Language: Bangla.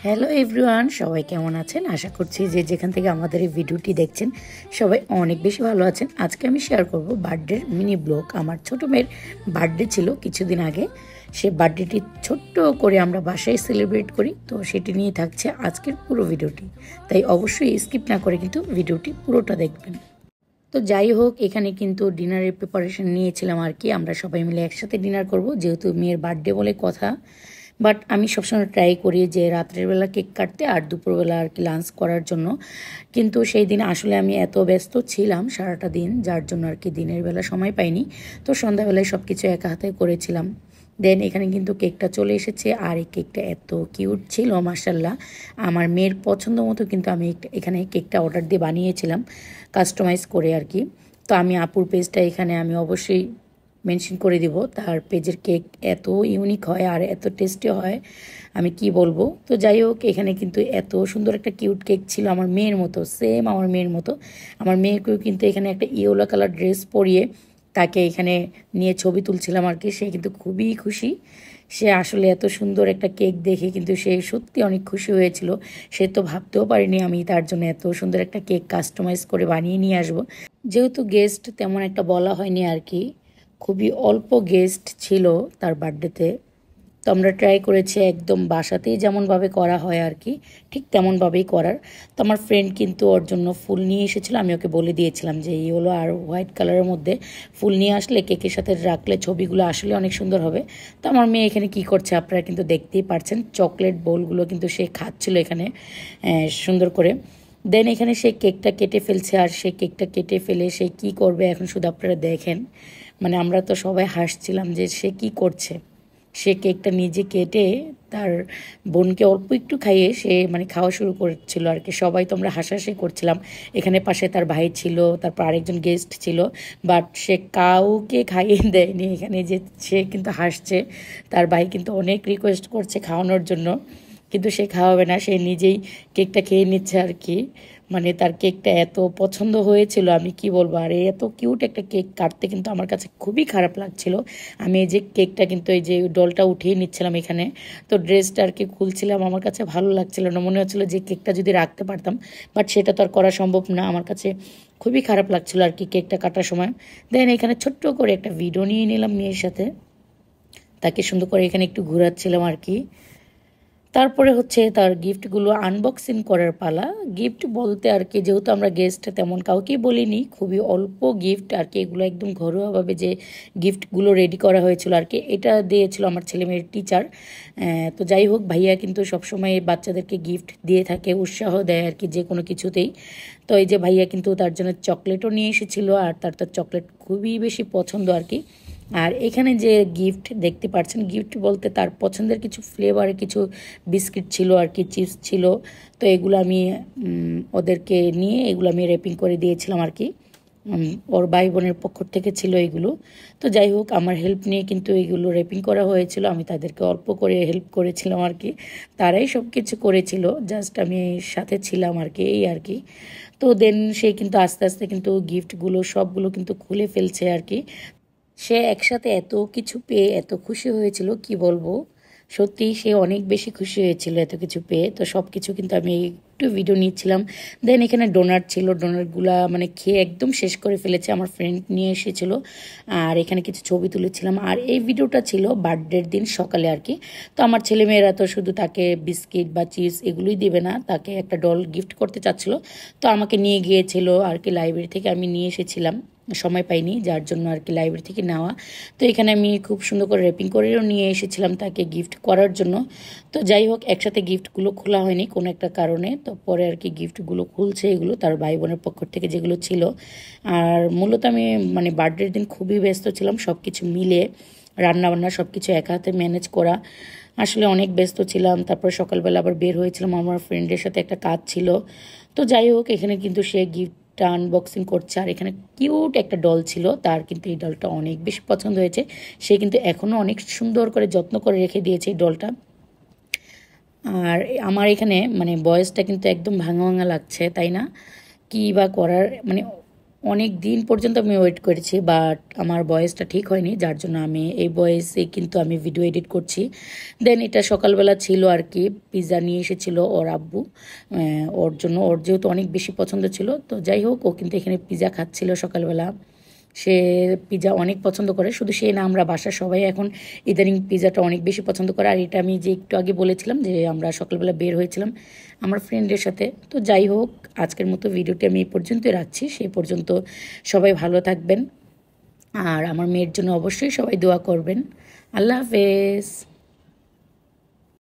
হ্যালো এভরিওয়ান, সবাই কেমন আছেন? আশা করছি যে যেখান থেকে আমাদের এই ভিডিওটি দেখছেন সবাই অনেক বেশি ভালো আছেন। আজকে আমি শেয়ার করব বার্থডের মিনি ব্লগ। আমার ছোট মেয়ের বার্থডে ছিল কিছুদিন আগে। সে বার্থডেটি ছোট্ট করে আমরা বাসায় সেলিব্রেট করি, তো সেটি নিয়ে থাকছে আজকের পুরো ভিডিওটি। তাই অবশ্যই স্কিপ না করে কিন্তু ভিডিওটি পুরোটা দেখবেন। তো যাই হোক, এখানে কিন্তু ডিনারের প্রিপারেশন নিয়েছিলাম আর কি। আমরা সবাই মিলে একসাথে ডিনার করব, যেহেতু মেয়ের বার্থডে বলে কথা। বাট আমি সবসময় ট্রাই করি যে রাত্রের বেলা কেক কাটতে আর দুপুরবেলা আর কি লাঞ্চ করার জন্য। কিন্তু সেই দিন আসলে আমি এত ব্যস্ত ছিলাম সারাটা দিন, যার জন্য আর কি দিনের বেলা সময় পাইনি। তো সন্ধ্যাবেলায় সব কিছু একা হাতে করেছিলাম। দেন এখানে কিন্তু কেকটা চলে এসেছে, আর এই কেকটা এত কিউট ছিল মাশাল্লাহ। আমার মেয়ের পছন্দ মতো কিন্তু আমি এখানে কেকটা অর্ডার দিয়ে বানিয়েছিলাম, কাস্টমাইজ করে আর কি। তো আমি আপুর পেজটা এখানে আমি অবশ্যই মেনশন করে দিব। তার পেজের কেক এত ইউনিক হয় আর এত টেস্টি হয়, আমি কি বলবো। তো যাই হোক, এখানে কিন্তু এত সুন্দর একটা কিউট কেক ছিল, আমার মেয়ের মতো, সেম আমার মেয়ের মতো। আমার মেয়েকেও কিন্তু এখানে একটা ইয়েলো কালার ড্রেস পরিয়ে তাকে এখানে নিয়ে ছবি তুলছিলাম আর কি। সে কিন্তু খুবই খুশি। সে আসলে এত সুন্দর একটা কেক দেখে কিন্তু সে সত্যি অনেক খুশি হয়েছিল। সে তো ভাবতেও পারিনি আমি তার জন্য এত সুন্দর একটা কেক কাস্টমাইজ করে বানিয়ে নিয়ে আসবো। যেহেতু গেস্ট তেমন একটা বলা হয়নি আর কি, খুবই অল্প গেস্ট ছিল তার বার্থডেতে। তো আমরা ট্রাই করেছি একদম বাসাতেই যেমনভাবে করা হয় আর কি, ঠিক তেমনভাবেই করার। তো আমার ফ্রেন্ড কিন্তু ওর জন্য ফুল নিয়ে এসেছিলো। আমি ওকে বলে দিয়েছিলাম যে ইয়েলো আর হোয়াইট কালারের মধ্যে ফুল নিয়ে আসলে কেকের সাথে রাখলে ছবিগুলো আসলে অনেক সুন্দর হবে। তো আমার মেয়ে এখানে কি করছে আপনারা কিন্তু দেখতেই পারছেন, চকলেট বোলগুলো কিন্তু সে খাচ্ছিল এখানে সুন্দর করে। দেন এখানে সে কেকটা কেটে ফেলছে, আর সে কেকটা কেটে ফেলে সে কি করবে এখন শুধু আপনারা দেখেন। মানে আমরা তো সবাই হাসছিলাম যে সে কি করছে। সে কেকটা নিজে কেটে তার বোনকে অল্প একটু খাইয়ে সে মানে খাওয়া শুরু করেছিল আর কি। সবাই তো আমরা হাসাহাসি করছিলাম। এখানে পাশে তার ভাই ছিল, তারপর আরেকজন গেস্ট ছিল, বাট সে কাউকে খাইয়ে দেয়নি এখানে। যে সে কিন্তু হাসছে, তার ভাই কিন্তু অনেক রিকোয়েস্ট করছে খাওয়ানোর জন্য, কিন্তু সে খাওয়াবে না, সে নিজেই কেকটা খেয়ে নিচ্ছে আর কি। মানে তার কেকটা এত পছন্দ হয়েছিল, আমি কি বলবো। আর এত কিউট একটা কেক কাটতে কিন্তু আমার কাছে খুবই খারাপ লাগছিল। আমি এই যে কেকটা কিন্তু এই যে ডলটা উঠিয়ে নিচ্ছিলাম এখানে, তো ড্রেসটা আর কি খুলছিলাম, আমার কাছে ভালো লাগছিল না, মনে হচ্ছিলো যে কেকটা যদি রাখতে পারতাম, বাট সেটা তো আর করা সম্ভব না। আমার কাছে খুবই খারাপ লাগছিল আর কি কেকটা কাটার সময়। দেন এখানে ছোট্ট করে একটা ভিডিও নিয়ে নিলাম মেয়ের সাথে, তাকে সুন্দর করে এখানে একটু ঘোরাচ্ছিলাম আর কি। তারপরে হচ্ছে তার গিফটগুলো আনবক্সিং করার পালা। গিফট বলতে আর কি, যেহেতু আমরা গেস্ট তেমন কাউকেই বলিনি, খুবই অল্প গিফট আর কি। এগুলো একদম ঘরোয়াভাবে যে গিফটগুলো রেডি করা হয়েছিল আর কি, এটা দিয়েছিল আমার ছেলে মেয়ের টিচার। তো যাই হোক, ভাইয়া কিন্তু সবসময় বাচ্চাদেরকে গিফট দিয়ে থাকে, উৎসাহ দেয় আর কি যে কোনো কিছুতেই। তো এই যে ভাইয়া কিন্তু তার জন্য চকলেটও নিয়ে এসেছিলো, আর তার তো চকলেট খুবই বেশি পছন্দ আর কি। আর এখানে যে গিফট দেখতে পাচ্ছেন, গিফট বলতে তার পছন্দের কিছু ফ্লেভারের কিছু বিস্কিট ছিল আর কি, চিপস ছিল। তো এগুলো আমি ওদেরকে নিয়ে এগুলো আমি র্যাপিং করে দিয়েছিলাম আর কি। ওর ভাই বোনের পক্ষ থেকে ছিল এগুলো। তো যাই হোক, আমার হেল্প নিয়ে কিন্তু এগুলো র্যাপিং করা হয়েছিল, আমি তাদেরকে অল্প করে হেল্প করেছিলাম আর কি। তারাই সব কিছু করেছিল, জাস্ট আমি সাথে ছিলাম আর কি, এই আর কি। তো দেন সে কিন্তু আস্তে আস্তে কিন্তু গিফটগুলো সবগুলো কিন্তু খুলে ফেলছে আর কি। সে একসাথে এত কিছু পেয়ে এত খুশি হয়েছিল, কি বলবো। সত্যি সে অনেক বেশি খুশি হয়েছিল এত কিছু পেয়ে। তো সব কিছু কিন্তু আমি একটু ভিডিও নিচ্ছিলাম। দেন এখানে ডোনাট ছিল, ডোনাটগুলা মানে খেয়ে একদম শেষ করে ফেলেছে, আমার ফ্রেন্ড নিয়ে এসেছিল। আর এখানে কিছু ছবি তুলেছিলাম। আর এই ভিডিওটা ছিল বার্থডের দিন সকালে আর কি। তো আমার ছেলেমেয়েরা তো শুধু তাকে বিস্কিট বা চিপস এগুলোই দিবে না, তাকে একটা ডল গিফট করতে চাচ্ছিল। তো আমাকে নিয়ে গিয়েছিল আর কি, লাইব্রেরি থেকে আমি নিয়ে এসেছিলাম, সময় পাইনি যার জন্য আর কি লাইব্রেরি থেকে নেওয়া। তো এখানে আমি খুব সুন্দর করে র্যাপিং করেও নিয়ে এসেছিলাম তাকে গিফট করার জন্য। তো যাই হোক, একসাথে গিফটগুলো খোলা হয়নি কোনো একটা কারণে। তো পরে আর কি গিফটগুলো খুলছে, এগুলো তার ভাই বোনের পক্ষ থেকে যেগুলো ছিল। আর মূলত আমি মানে বার্থডের দিন খুবই ব্যস্ত ছিলাম, সব কিছু মিলে রান্নাবান্না সব কিছু একা হাতে ম্যানেজ করা, আসলে অনেক ব্যস্ত ছিলাম। তারপর সকালবেলা আবার বের হয়েছিলাম, আমার ফ্রেন্ডের সাথে একটা কাজ ছিল। তো যাই হোক, এখানে কিন্তু সে গিফটটা আনবক্সিং করছে। আর এখানে কিউট একটা ডল ছিল, তার কিন্তু এই ডলটা অনেক বেশি পছন্দ হয়েছে। সে কিন্তু এখনও অনেক সুন্দর করে যত্ন করে রেখে দিয়েছে এই ডলটা। আর আমার এখানে মানে ভয়েসটা কিন্তু একদম ভাঙা ভাঙা লাগছে, তাই না? কী বা করার, মানে অনেক দিন পর্যন্ত আমি ওয়েট করেছি, বাট আমার ভয়েসটা ঠিক হয়নি, যার জন্য আমি এই ভয়েসে কিন্তু আমি ভিডিও এডিট করছি। দেন এটা সকালবেলা ছিল আর কি, পিৎজা নিয়ে এসেছিল ওর আব্বু, ওর জন্য, ওর যেহেতু অনেক বেশি পছন্দ ছিল, তো যাই হোক ও কিন্তু এখানে পিৎজা খাচ্ছিল সকালবেলা। সে পিৎজা অনেক পছন্দ করে, শুধু সে না, আমরা বাসার সবাই এখন ইদানিং পিৎজাটা অনেক বেশি পছন্দ করে। আর এটা আমি যে একটু আগে বলেছিলাম যে আমরা সকালবেলা বের হয়েছিলাম আমার ফ্রেন্ডের সাথে। তো যাই হোক, আজকের মতো ভিডিওটি আমি এই পর্যন্তই রাখছি। সেই পর্যন্ত সবাই ভালো থাকবেন, আর আমার মেয়ের জন্য অবশ্যই সবাই দোয়া করবেন। আল্লাহ হাফেজ।